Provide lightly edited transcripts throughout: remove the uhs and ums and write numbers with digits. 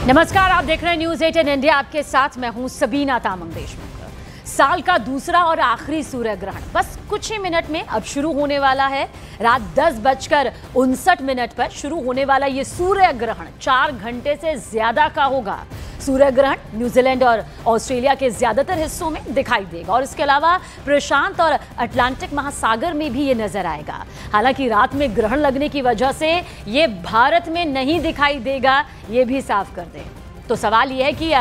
नमस्कार, आप देख रहे हैं न्यूज 18 इंडिया। आपके साथ मैं हूं सबीना तामंग देशमुख। साल का दूसरा और आखिरी सूर्य ग्रहण बस कुछ ही मिनट में अब शुरू होने वाला है। रात 10:59 पर शुरू होने वाला ये सूर्य ग्रहण 4 घंटे से ज्यादा का होगा। सूर्य ग्रहण न्यूजीलैंड और ऑस्ट्रेलिया के ज्यादातर हिस्सों में दिखाई देगा और इसके अलावा प्रशांत और अटलांटिक महासागर में भी ये नजर आएगा। हालांकि रात में ग्रहण लगने की वजह से ये भारत में नहीं दिखाई देगा, ये भी साफ कर दें। तो सवाल ये है कि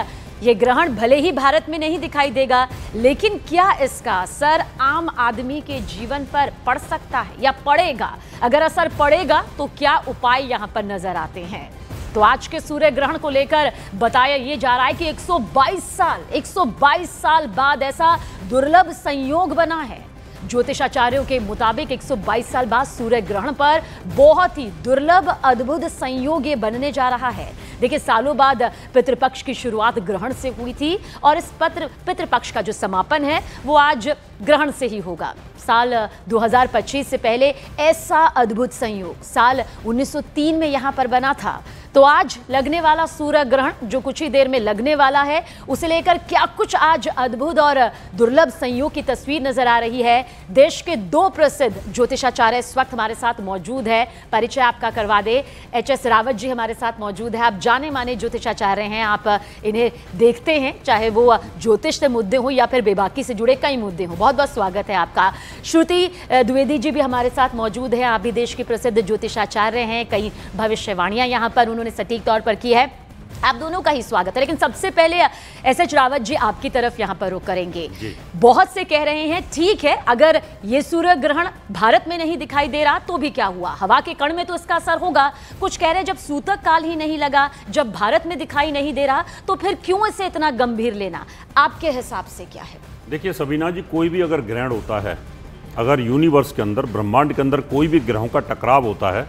ये ग्रहण भले ही भारत में नहीं दिखाई देगा, लेकिन क्या इसका असर आम आदमी के जीवन पर पड़ सकता है या पड़ेगा? अगर असर पड़ेगा तो क्या उपाय यहाँ पर नजर आते हैं? तो आज के सूर्य ग्रहण को लेकर बताया ये जा रहा है कि 122 साल बाद ऐसा दुर्लभ संयोग बना है। ज्योतिषाचार्यों के मुताबिक 122 साल बाद सूर्य ग्रहण पर बहुत ही दुर्लभ अद्भुत संयोग ये बनने जा रहा है। देखिए, सालों बाद पितृपक्ष की शुरुआत ग्रहण से हुई थी और इस पितृपक्ष का जो समापन है वो आज ग्रहण से ही होगा। साल 2025 से पहले ऐसा अद्भुत संयोग साल 1903 में यहाँ पर बना था। तो आज लगने वाला सूर्य ग्रहण जो कुछ ही देर में लगने वाला है, उसे लेकर क्या कुछ आज अद्भुत और दुर्लभ संयोग की तस्वीर नजर आ रही है। देश के 2 प्रसिद्ध ज्योतिषाचार्य इस वक्त हमारे साथ मौजूद है। परिचय आपका करवा दे। HS रावत जी हमारे साथ मौजूद है। आप जाने माने ज्योतिषाचार्य हैं, आप इन्हें देखते हैं चाहे वो ज्योतिष से मुद्दे हो या फिर बेबाकी से जुड़े कई मुद्दे हो। बहुत बहुत स्वागत है आपका। श्रुति द्विवेदी जी भी हमारे साथ मौजूद है। आप भी देश के प्रसिद्ध ज्योतिषाचार्य हैं, कई भविष्यवाणियां यहाँ पर उन्होंने सटीक तौर पर की है। आप दोनों का ही स्वागत है। लेकिन सबसे पहले HS रावत जी आपकी तरफ यहां पर रुख करेंगे। बहुत से कह रहे हैं ठीक है, अगर ये सूर्य ग्रहण भारत में नहीं दिखाई दे रहा तो भी क्या हुआ, हवा के कण में तो इसका असर होगा। कुछ कह रहे हैं जब सूतक काल ही नहीं लगा, जब भारत में दिखाई नहीं दे रहा, तो फिर क्यों इसे इतना गंभीर लेना? आपके हिसाब से क्या है? देखिए सबीना जी, कोई भी अगर ग्रहण होता है, अगर यूनिवर्स के अंदर, ब्रह्मांड के अंदर कोई भी ग्रहों का टकराव होता है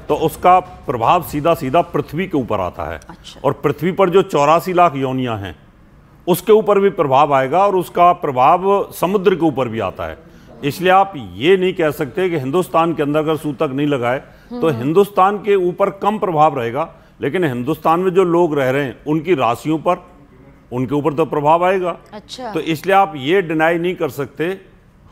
तो उसका प्रभाव सीधा सीधा पृथ्वी के ऊपर आता है। अच्छा। और पृथ्वी पर जो 84 लाख योनियां हैं उसके ऊपर भी प्रभाव आएगा और उसका प्रभाव समुद्र के ऊपर भी आता है। इसलिए आप ये नहीं कह सकते कि हिंदुस्तान के अंदर अगर सूतक नहीं लगाए तो हिंदुस्तान के ऊपर कम प्रभाव रहेगा, लेकिन हिंदुस्तान में जो लोग रह रहे हैं उनकी राशियों पर, उनके ऊपर तो प्रभाव आएगा। अच्छा। तो इसलिए आप ये डिनाई नहीं कर सकते।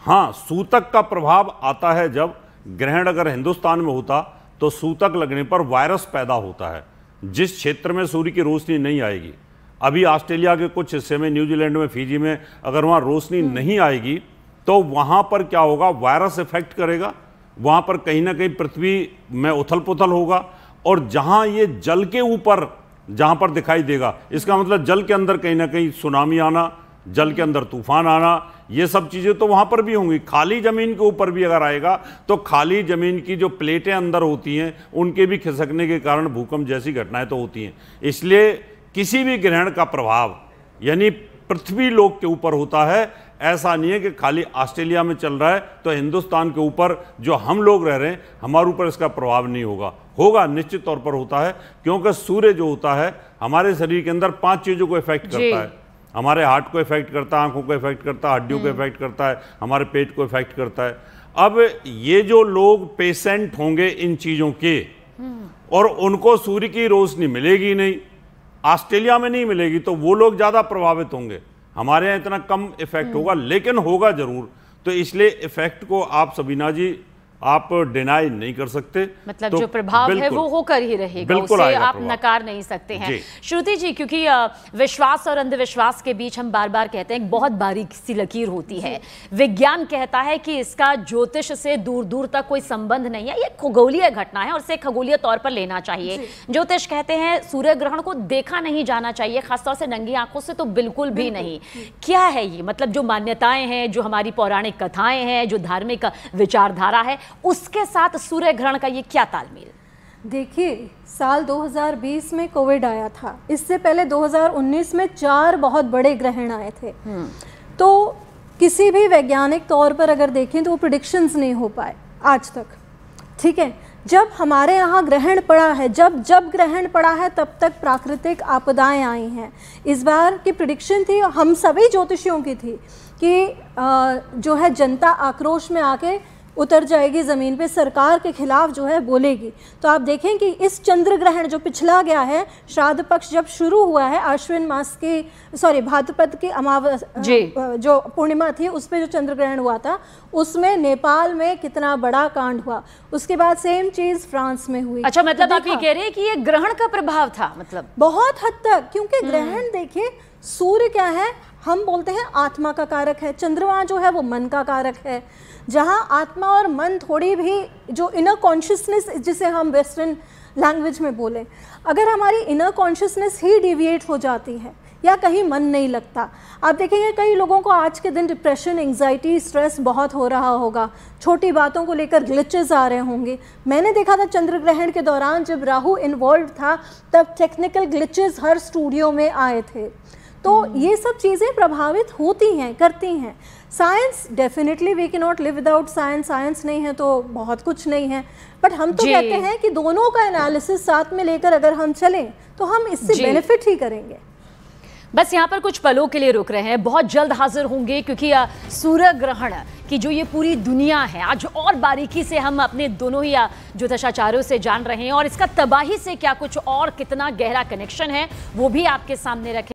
हाँ, सूतक का प्रभाव आता है जब ग्रहण अगर हिंदुस्तान में होता तो सूतक लगने पर वायरस पैदा होता है। जिस क्षेत्र में सूर्य की रोशनी नहीं आएगी, अभी ऑस्ट्रेलिया के कुछ हिस्से में, न्यूजीलैंड में, फिजी में अगर वहाँ रोशनी नहीं आएगी तो वहाँ पर क्या होगा, वायरस इफेक्ट करेगा। वहाँ पर कहीं ना कहीं पृथ्वी में उथल पुथल होगा और जहाँ ये जल के ऊपर जहाँ पर दिखाई देगा, इसका मतलब जल के अंदर कहीं ना कहीं सुनामी आना, जल के अंदर तूफान आना, ये सब चीज़ें तो वहाँ पर भी होंगी। खाली ज़मीन के ऊपर भी अगर आएगा तो खाली ज़मीन की जो प्लेटें अंदर होती हैं उनके भी खिसकने के कारण भूकंप जैसी घटनाएं तो होती हैं। इसलिए किसी भी ग्रहण का प्रभाव यानी पृथ्वी लोक के ऊपर होता है। ऐसा नहीं है कि खाली ऑस्ट्रेलिया में चल रहा है तो हिंदुस्तान के ऊपर जो हम लोग रह रहे हैं हमारे ऊपर इसका प्रभाव नहीं होगा। होगा, निश्चित तौर पर होता है, क्योंकि सूर्य जो होता है हमारे शरीर के अंदर 5 चीज़ों को इफेक्ट करता है। हमारे हार्ट को इफेक्ट करता है, आंखों को इफेक्ट करता है, हड्डियों को इफेक्ट करता है, हमारे पेट को इफेक्ट करता है। अब ये जो लोग पेशेंट होंगे इन चीज़ों के और उनको सूर्य की रोशनी मिलेगी नहीं, ऑस्ट्रेलिया में नहीं मिलेगी, तो वो लोग ज़्यादा प्रभावित होंगे। हमारे यहाँ इतना कम इफेक्ट होगा, लेकिन होगा ज़रूर। तो इसलिए इफेक्ट को आप सबीना जी आप डिनाई नहीं कर सकते। मतलब तो जो प्रभाव है वो होकर ही रहेगा, उसे आप नकार नहीं सकते हैं। श्रुति जी, क्योंकि विश्वास और अंधविश्वास के बीच हम बार बार कहते हैं एक बहुत बारीक सी लकीर होती है। विज्ञान कहता है कि इसका ज्योतिष से दूर दूर तक कोई संबंध नहीं है, ये खगोलीय घटना है और इसे खगोलीय तौर पर लेना चाहिए। ज्योतिष कहते हैं सूर्य ग्रहण को देखा नहीं जाना चाहिए, खासतौर से नंगी आंखों से तो बिल्कुल भी नहीं। क्या है ये, मतलब जो मान्यताएं हैं, जो हमारी पौराणिक कथाएं हैं, जो धार्मिक विचारधारा है, उसके साथ सूर्य ग्रहण का ये क्या तालमेल? देखिए, साल 2020 में कोविड आया था, इससे पहले 2019 में 4 बहुत बड़े ग्रहण आए थे। तो किसी भी वैज्ञानिक तौर पर अगर देखें तो वो प्रेडिक्शंस नहीं हो पाए आज तक। ठीक है, जब हमारे यहाँ ग्रहण पड़ा है, जब ग्रहण पड़ा है तब तक प्राकृतिक आपदाएं आई हैं। इस बार की प्रेडिक्शन थी, हम सभी ज्योतिषियों की थी, कि जो है जनता आक्रोश में आके उतर जाएगी ज़मीन पे, सरकार के खिलाफ जो है बोलेगी। तो आप देखें कि इस चंद्र ग्रहण जो पिछला गया है, श्राद्ध पक्ष जब शुरू हुआ है, अश्विन मास की भाद्रपद की जो पूर्णिमा थी उस पर जो चंद्र ग्रहण हुआ था, उसमें नेपाल में कितना बड़ा कांड हुआ। उसके बाद सेम चीज फ्रांस में हुई। अच्छा, मतलब आप ये कह रहे हैं कि ये ग्रहण का प्रभाव था? मतलब बहुत हद तक, क्योंकि ग्रहण देखिए, सूर्य क्या है, हम बोलते हैं आत्मा का कारक है, चंद्रमा जो है वो मन का कारक है। जहां आत्मा और मन थोड़ी भी जो इनर कॉन्शियसनेस, जिसे हम वेस्टर्न लैंग्वेज में बोले, अगर हमारी इनर कॉन्शियसनेस ही डिविएट हो जाती है या कहीं मन नहीं लगता, आप देखेंगे कई लोगों को आज के दिन डिप्रेशन, एंग्जाइटी, स्ट्रेस बहुत हो रहा होगा, छोटी बातों को लेकर ग्लिचेस आ रहे होंगे। मैंने देखा था चंद्र ग्रहण के दौरान जब राहु इन्वॉल्व था, तब टेक्निकल ग्लिचेस हर स्टूडियो में आए थे। तो ये सब चीज़ें प्रभावित होती हैं, करती हैं। Science definitely, we can not live without science, science नहीं है तो बहुत कुछ नहीं है। बट हम तो कहते हैं कि दोनों का एनालिसिस साथ में लेकर अगर हम चलें तो हम इससे बेनिफिट ही करेंगे। बस यहाँ पर कुछ पलों के लिए रुक रहे हैं, बहुत जल्द हाजिर होंगे, क्योंकि सूर्य ग्रहण की जो ये पूरी दुनिया है, आज और बारीकी से हम अपने दोनों ही ज्योतिषाचार्यों से जान रहे हैं, और इसका तबाही से क्या कुछ और कितना गहरा कनेक्शन है वो भी आपके सामने रखें।